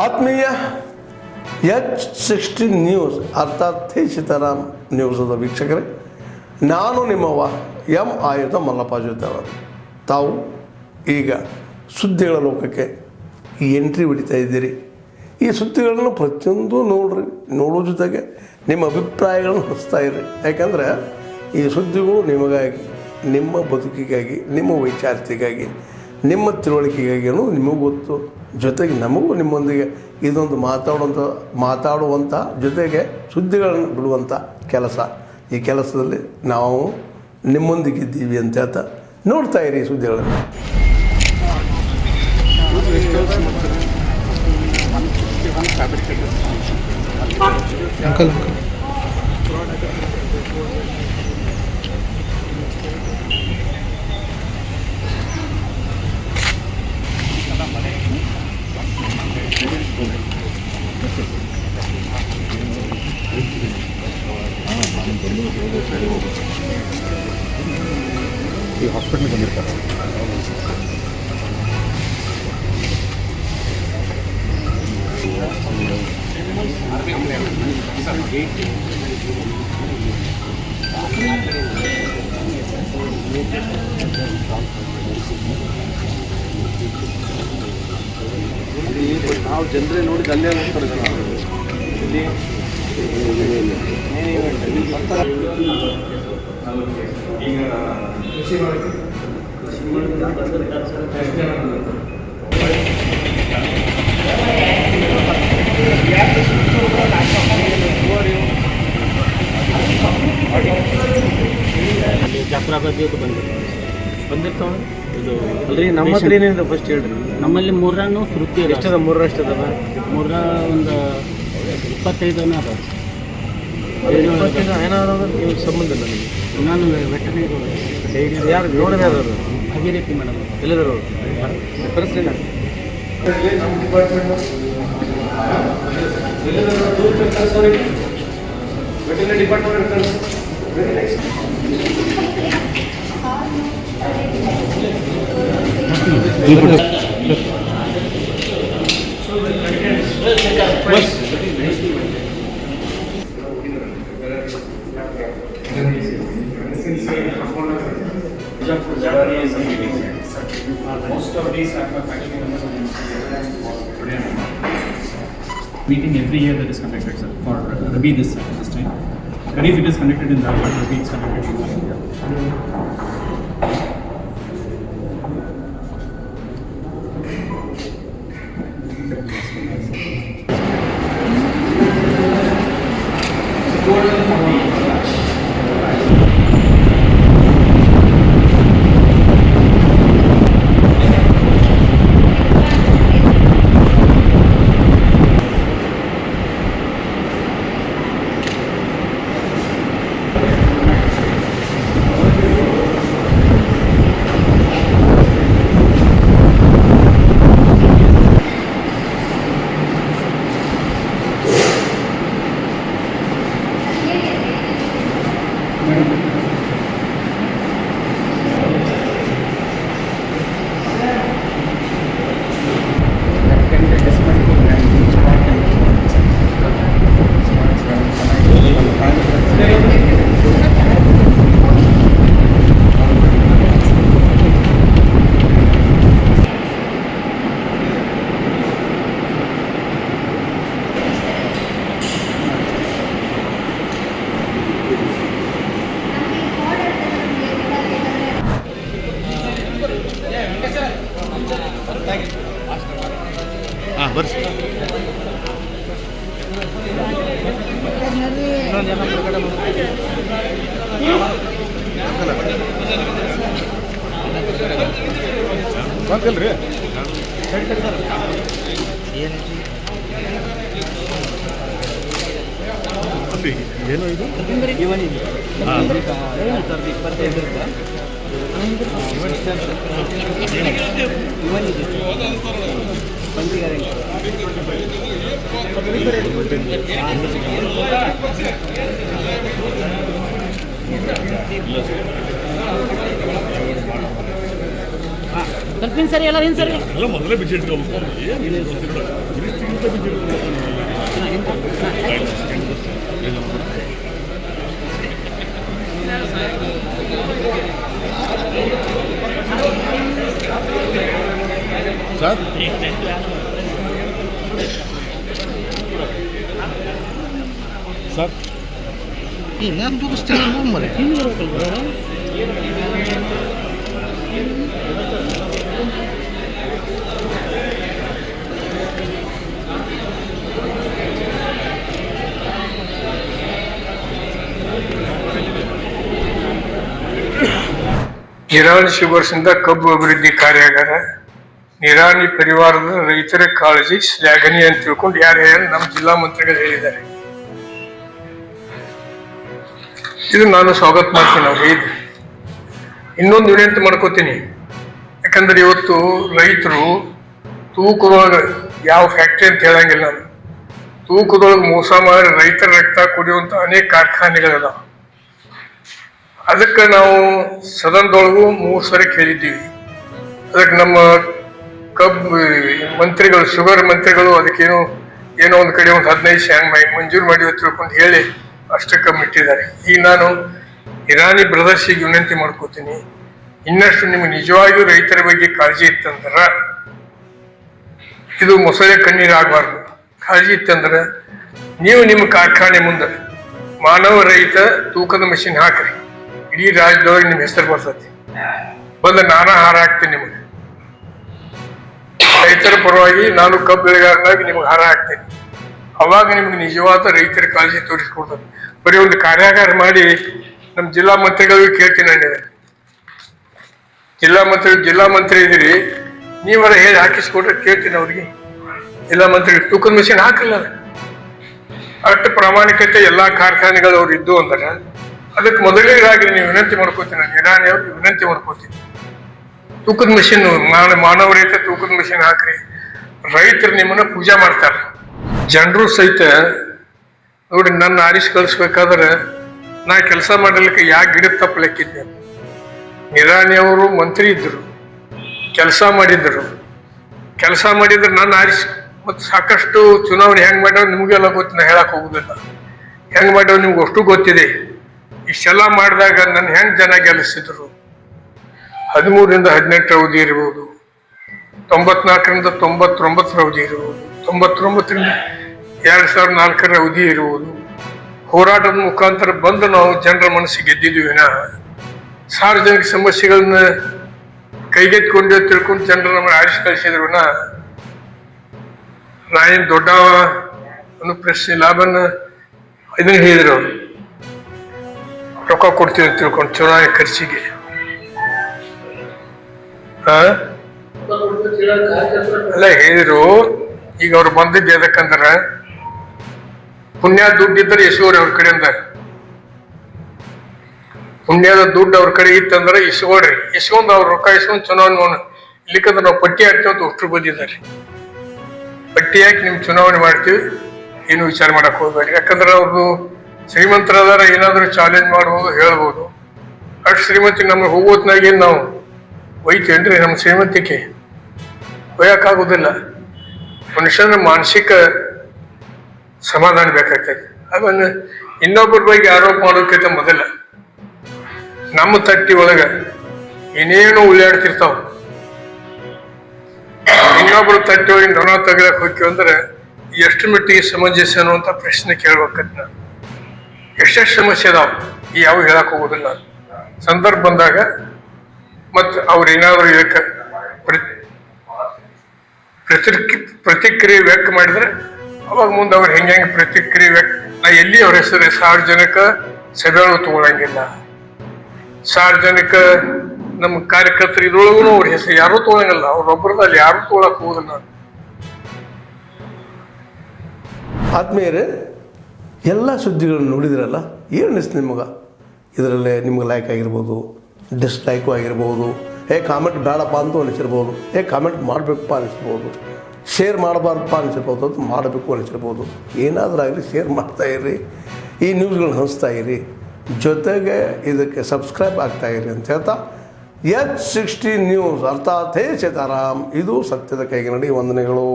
ಆತ್ಮೀಯ H16 news ಅರ್ಥಾತ್ ಥೇ ಸೀತಾರಾಮ್ ನ್ಯೂಸದ ವೀಕ್ಷಕರೇ, ನಾನು ನಿಮ್ಮವ ಎಂ ಆಯುಧ ಮಲ್ಲಪ್ಪ ಜೊತೆಯವರು. ತಾವು ಈಗ ಸುದ್ದಿಗಳ ಲೋಕಕ್ಕೆ ಎಂಟ್ರಿ ಹೊಡಿತಾ ಇದ್ದೀರಿ. ಈ ಸುದ್ದಿಗಳನ್ನು ಪ್ರತಿಯೊಂದು ನೋಡೋ ಜೊತೆಗೆ ನಿಮ್ಮ ಅಭಿಪ್ರಾಯಗಳನ್ನು ಹಂಚ್ತಾ ಇರಿ. ಯಾಕಂದರೆ ಈ ಸುದ್ದಿಗಳು ನಿಮಗಾಗಿ, ನಿಮ್ಮ ಬದುಕಿಗಾಗಿ, ನಿಮ್ಮ ವೈಚಾರಿಕೆಗಾಗಿ, ನಿಮ್ಮ ತಿಳುವಳಿಕೆಗಾಗಿ ಅನ್ನೋದು ನಿಮಗೂ ಗೊತ್ತು. ಜೊತೆಗೆ ನಮಗೂ ನಿಮ್ಮೊಂದಿಗೆ ಇದೊಂದು ಮಾತಾಡುವಂಥ ಜೊತೆಗೆ ಸುದ್ದಿಗಳನ್ನು ಬಿಡುವಂಥ ಕೆಲಸ. ಈ ಕೆಲಸದಲ್ಲಿ ನಾವು ನಿಮ್ಮೊಂದಿಗಿದ್ದೀವಿ ಅಂತ ಹೇಳ್ತಾ ನೋಡ್ತಾ ಇರಿ ಈ ಸುದ್ದಿಗಳನ್ನು. ಈ ಹಾಸ್ಪಿಟ್ಲಿಗೆ ಬಂದಿರ್ತಾರೆ. ನಾವು ಜನರೇ ನೋಡಿದ ಅಲ್ಲೇ ಹೋಗ್ತಾರೆ ಜನ. ಇಲ್ಲಿ ಈಗ ಕೃಷಿ ಮಾಡೋಕ್ಕೆ ಜಾಫ್ರಾಬಾದ್ ಬಂದಿರ್ತಾವೆ. ಇದು ಅಲ್ರಿ ನಮ್ಮ ಹತ್ರ ಏನಿದೆ ಫಸ್ಟ್ ಹೇಳ್ರಿ. ನಮ್ಮಲ್ಲಿ ಮೂರನ್ನು ವೃತ್ತಿ ಎಷ್ಟದ? ಮೂರರಷ್ಟು ಅದಾವ. ಮೂರ ಒಂದು 25 ಅದಾವೆ. ಏನಾದ್ರು ನೀವು ಸಂಬಂಧ ಇಲ್ಲ ನಿಮಗೆ? ನಾನು ವೆಟರ್ನರಿ ಡೈರಿ ಯಾರು ನೋಡಿದ್ರೆ ಯಾರು? ಅದೇ ರೀತಿ ಮೇಡಮ್. ಎಲ್ಲದರು ಕರೆಸ್ಲಿ ನಮ್ಮ department veterinary department very nice. Most of these are factory members of the meeting every year that is conducted, sir, for Rabi this time. Kharif it is conducted in Dharwad, Rabi is conducted in India. ಬಂದಿಲ್ರಿ ಏನು ಇದು? ಸ್ವಲ್ಪ ಸರಿ ಎಲ್ಲ ಏನು ಸರಿ ಎಲ್ಲ ಮೊದಲೇ ಬಿಚ್ಚಿ ಇಟ್ಕೊಬೇಕು. ಏನು ಸರ್ ಸರ್ ನಿರಾಣಿ ಶುಗರ್ಸಿಂದ ಕಬ್ಬು ಅಭಿವೃದ್ಧಿ ಕಾರ್ಯಾಗಾರ ನಿರಾಣಿ ಪರಿವಾರದ ರೈತರ ಕಾಳಜಿ ಶ್ಲಾಘನೀಯ ಅಂತ ತಿಳ್ಕೊಂಡು ಯಾರು ನಮ್ಮ ಜಿಲ್ಲಾ ಮಂತ್ರಿಗಳು ಹೇಳಿದ್ದಾರೆ. ಇದು ನಾನು ಸ್ವಾಗತ ಮಾಡ್ತೀನಿ ಅವ್ರು ಹೇಳಿದ್ದು. ಇನ್ನೊಂದು ವಿನಂತಿ ಮಾಡ್ಕೋತೀನಿ, ಯಾಕಂದ್ರೆ ಇವತ್ತು ರೈತರು ತೂಕದೊಳಗೆ ಯಾವ ಫ್ಯಾಕ್ಟ್ರಿ ಅಂತ ಹೇಳಂಗಿಲ್ಲ, ನಾನು ತೂಕದೊಳಗೆ ಮೋಸ ಮಾಡಿ ರೈತರ ರಕ್ತ ಕುಡಿಯುವಂತ ಅನೇಕ ಕಾರ್ಖಾನೆಗಳಿದಾವ. ಅದಕ್ಕೆ ನಾವು ಸದನದೊಳಗೂ 3 ಸರಿ ಕೇಳಿದ್ದೀವಿ. ಅದಕ್ಕೆ ನಮ್ಮ ಕಬ್ಬು ಮಂತ್ರಿಗಳು, ಶುಗರ್ ಮಂತ್ರಿಗಳು ಅದಕ್ಕೇನೋ ಏನೋ ಒಂದು ಕಡೆ ಒಂದು 15 ಶಾಂಗ್ ಮಂಜೂರು ಮಾಡಿ ತಿಳ್ಕೊಂಡು ಹೇಳಿ ಅಷ್ಟಕ್ಕೆ ಮಿಟ್ಟಿದ್ದಾರೆ. ಈಗ ನಾನು ಇರಾನಿ ಬ್ರದರ್ಸಿಗೆ ವಿನಂತಿ ಮಾಡ್ಕೋತೀನಿ, ಇನ್ನಷ್ಟು ನಿಮ್ಗೆ ನಿಜವಾಗಿಯೂ ರೈತರ ಬಗ್ಗೆ ಕಾಳಜಿ ಇತ್ತಂದ್ರ, ಇದು ಮೊಸಳೆ ಕಣ್ಣೀರು ಆಗಬಾರ್ದು, ಕಾಳಜಿ ಇತ್ತಂದ್ರೆ ನೀವು ನಿಮ್ಮ ಕಾರ್ಖಾನೆ ಮುಂದೆ ಮಾನವ ರಹಿತ ತೂಕದ ಮಷಿನ್ ಹಾಕ್ರಿ. ಇಡೀ ರಾಜ್ಯದೊಳಗೆ ನಿಮ್ಮ ಹೆಸರು ಬರ್ತೈತಿ. ಬಂದು ನಾನಾ ಹಾರ ಹಾಕ್ತೀನಿ ನಿಮಗೆ, ರೈತರ ಪರವಾಗಿ ನಾನು ಕಬ್ಬು ಬೆಳೆಗಾರನಾಗಿ ನಿಮ್ಗೆ ಹಾರ ಹಾಕ್ತೇನೆ. ಅವಾಗ ನಿಮ್ಗೆ ನಿಜವಾದ ರೈತರ ಕಾಳಜಿ ತೋರಿಸ್ಕೊಡ್ತಾರೆ. ಬರೀ ಒಂದು ಕಾರ್ಯಾಗಾರ ಮಾಡಿ ನಮ್ಮ ಜಿಲ್ಲಾ ಮಂತ್ರಿಗಳಿಗೂ ಕೇಳ್ತೀನಿ. ನಾನು ಜಿಲ್ಲಾ ಮಂತ್ರಿ ಇದ್ದೀರಿ, ನೀವರ ಹೇಳಿ ಹಾಕಿಸ್ಕೊಟ್ರೆ ಕೇಳ್ತೀನಿ ಅವ್ರಿಗೆ. ಜಿಲ್ಲಾ ಮಂತ್ರಿ ತೂಕದ ಮಿಷನ್ ಹಾಕಲ್ಲ, ಅಷ್ಟು ಪ್ರಾಮಾಣಿಕತೆ ಎಲ್ಲಾ ಕಾರ್ಖಾನೆಗಳು ಅವ್ರು ಇದ್ದು ಅಂದ್ರೆ ಅದಕ್ಕೆ ಮೊದಲಿಗಾಗಿ ನೀವು ವಿನಂತಿ ಮಾಡ್ಕೋತೀನಿ, ನಿರಾಣಿ ಅವ್ರಿಗೆ ವಿನಂತಿ ಮಾಡ್ಕೋತೀನಿ. ತೂಕದ ಮಿಷಿನ್ ಮಾನವ ರೈತ ತೂಕದ ಮಿಷಿನ್ ಹಾಕ್ರಿ. ರೈತರು ನಿಮ್ಮನ್ನ ಪೂಜಾ ಮಾಡ್ತಾರ. ಜನರು ಸಹಿತ ನೋಡಿ, ನನ್ನ ಆರಿಸಿ ಕಳಿಸ್ಬೇಕಾದ್ರೆ ನಾ ಕೆಲಸ ಮಾಡಲಿಕ್ಕೆ ಯಾಕೆ ಗಿಡ ತಪ್ಪಲಿಕ್ಕಿದ್ದೆ. ನಿರಾಣಿ ಅವರು ಮಂತ್ರಿ ಇದ್ರು, ಕೆಲಸ ಮಾಡಿದ್ರು ನನ್ನ ಆರಿಸಿ. ಮತ್ತು ಸಾಕಷ್ಟು ಚುನಾವಣೆ ಹೆಂಗ್ ಮಾಡ್ಯಾವ ನಿಮ್ಗೆಲ್ಲ ಗೊತ್ತಿನ ಹೇಳಕ್ ಹೋಗುದಿಲ್ಲ. ಹೆಂಗ್ ಮಾಡ್ಯಾವ ನಿಮ್ಗೆ ಅಷ್ಟು ಗೊತ್ತಿದೆ. ಇಷ್ಟೆಲ್ಲ ಮಾಡಿದಾಗ ನನ್ನ ಹೆಂಗ್ ಜನ ಗೆಲ್ಲಿಸಿದ್ರು. 13ರಿಂದ 18 ಅವಧಿ ಇರ್ಬೋದು, 94ರಿಂದ 99 ಅವಧಿ ಇರ್ಬೋದು, 99ರಿಂದ 2004 ಅವಧಿ ಇರ್ಬೋದು. ಹೋರಾಟದ ಮುಖಾಂತರ ಬಂದು ನಾವು ಜನರ ಮನಸ್ಸಿಗೆ ಗೆದ್ದಿದ್ವಿ ವಿನಃ ಸಾರ್ವಜನಿಕ ಸಮಸ್ಯೆಗಳನ್ನ ಕೈಗೆತ್ಕೊಂಡು ತಿಳ್ಕೊಂಡು ಜನರು ನಮ್ಮನ್ನು ಆರಿಸಿ ಕಳಿಸಿದ್ರು ವಿನಃ ನಾ ಏನು ದೊಡ್ಡವ ಅನ್ನೋ ಪ್ರಶ್ನೆ ಲಾಭನ ಇದನ್ನ ಹೇಳಿದ್ರು ಅವರು. ರೊಕ್ಕ ಕೊಡ್ತೀವಿ ಅಂತ ತಿಳ್ಕೊಂಡು ಚುನಾವಣೆ ಖರ್ಚಿಗೆ ಅಲ್ಲ ಹೇಳಿದ್ರು. ಈಗ ಅವ್ರು ಬಂದಿದ್ದು ಎದಕ್ಕಂದ್ರ ಪುಣ್ಯ ದುಡ್ಡಿದ್ರೆ ಇಸ್ಕೋರಿ ಅವ್ರ ಕಡೆಯಿಂದ. ಪುಣ್ಯದ ದುಡ್ಡು ಅವ್ರ ಕಡೆ ಇತ್ತಂದ್ರೆ ಇಸ್ಕೊಡ್ರಿ, ಇಸ್ಕೊಂಡ್ ಅವ್ರ ರೊಕ್ಕ ಇಸ್ಕೊಂಡ್ ಚುನಾವಣೆ ಇಲ್ಲಿಕಂದ್ರೆ ನಾವು ಪಟ್ಟಿ ಹಾಕ್ತೀವಿ ಅಂತ ಅಷ್ಟ್ರು ಬಂದಿದ್ದಾರೆ. ಪಟ್ಟಿ ಹಾಕಿ ನಿಮ್ ಚುನಾವಣೆ ಮಾಡ್ತೀವಿ, ಏನು ವಿಚಾರ ಮಾಡಕ್ ಹೋಗ್ಬೇಡಿ. ಯಾಕಂದ್ರೆ ಅವ್ರದ್ದು ಶ್ರೀಮಂತರಾದಾರ ಏನಾದ್ರು ಚಾಲೆಂಜ್ ಮಾಡ್ಬೋದು, ಹೇಳ್ಬೋದು. ಅಷ್ಟು ಶ್ರೀಮಂತಿ ನಮ್ಗೆ ಹೋಗೋತ್ನಾಗ ಏನ್ ನಾವು ಒಯ್ತೇನ್ರಿ? ನಮ್ಮ ಶ್ರೀಮಂತಿಕೆ ಒಯ್ಯಕ್ಕಾಗೋದಿಲ್ಲ. ಮನುಷ್ಯನ ಮಾನಸಿಕ ಸಮಾಧಾನ ಬೇಕಾಗ್ತದೆ. ಅದನ್ನ ಇನ್ನೊಬ್ಬರ ಬಗ್ಗೆ ಆರೋಪ ಮಾಡೋಕ್ಕಿಂತ ಮೊದಲ ನಮ್ಮ ತಟ್ಟಿ ಒಳಗ ಏನೇನೋ ಉಳ್ಳಾಡ್ತಿರ್ತಾವ. ಇನ್ನೊಬ್ರು ತಟ್ಟಿ ಒಳಗೆ ನೊಣ ತೆಗಿಲಕ್ ಹೋಗ್ತೀವಿ ಅಂದ್ರೆ ಎಷ್ಟು ಮಟ್ಟಿಗೆ ಸಮಂಜಸ ಅನ್ನುವಂತ ಪ್ರಶ್ನೆ ಕೇಳ್ಬೇಕಂತ. ನಾನು ಎಷ್ಟೆಷ್ಟು ಸಮಸ್ಯೆ ಅದಾವ, ಈ ಯಾವ ಹೇಳಕ್ ಹೋಗೋದಿಲ್ಲ. ಸಂದರ್ಭ ಬಂದಾಗ ಮತ್ ಅವ್ರೇನಾದ್ರು ಇದಕ್ಕೆ ಪ್ರತಿಕ್ರಿಯೆ ವ್ಯಕ್ತ ಮಾಡಿದ್ರೆ ಅವಾಗ ಮುಂದೆ ಅವ್ರು ಹೆಂಗೆ ಪ್ರತಿಕ್ರಿಯೆ ನಾ ಎಲ್ಲಿ ಅವ್ರ ಹೆಸರು ಸಾರ್ವಜನಿಕ ಸಭೆಗಳು ತಗೊಳಂಗಿಲ್ಲ. ಸಾರ್ವಜನಿಕ ನಮ್ಮ ಕಾರ್ಯಕರ್ತರು ಇದ್ರೊಳಗೂ ಅವ್ರ ಹೆಸರು ಯಾರೂ ತಗೊಳಂಗಿಲ್ಲ. ಅವ್ರೊಬ್ಬರದಲ್ಲಿ ಯಾರು ತಗೊಳಕ್ ಹೋಗುದಿಲ್ಲ. ಆತ್ಮೀಯರೇ, ಎಲ್ಲ ಸುದ್ದಿಗಳನ್ನು ನೋಡಿದ್ರಲ್ಲ, ಏನು ಅನಿಸ್ತು ನಿಮಗೆ? ಇದರಲ್ಲೇ ನಿಮ್ಗೆ ಲೈಕ್ ಆಗಿರ್ಬೋದು, ಡಿಸ್ಲೈಕು ಆಗಿರ್ಬೋದು, ಕಾಮೆಂಟ್ ಬೇಡಪ್ಪ ಅಂತ ಅನಿಸಿರ್ಬೋದು, ಕಾಮೆಂಟ್ ಮಾಡಬೇಕಪ್ಪ ಅನಿಸ್ಬೋದು, ಶೇರ್ ಮಾಡಬಾರ್ದಪ್ಪ ಅನಿಸಿರ್ಬೋದು, ಅದು ಮಾಡಬೇಕು ಅನಿಸಿರ್ಬೋದು. ಏನಾದರೂ ಆಗಲಿ ಶೇರ್ ಮಾಡ್ತಾಯಿರಿ, ಈ ನ್ಯೂಸ್ಗಳನ್ನ ಹಂಚ್ತಾ ಇರಿ, ಜೊತೆಗೆ ಇದಕ್ಕೆ ಸಬ್ಸ್ಕ್ರೈಬ್ ಆಗ್ತಾಯಿರಿ ಅಂತ ಹೇಳ್ತಾ H60 ನ್ಯೂಸ್ ಅರ್ಥಾತ್ ಹೇ ಸೀತಾರಾಮ್, ಇದು ಸತ್ಯದ ಕೈಗೆ ನಡಿ. ವಂದನೆಗಳು.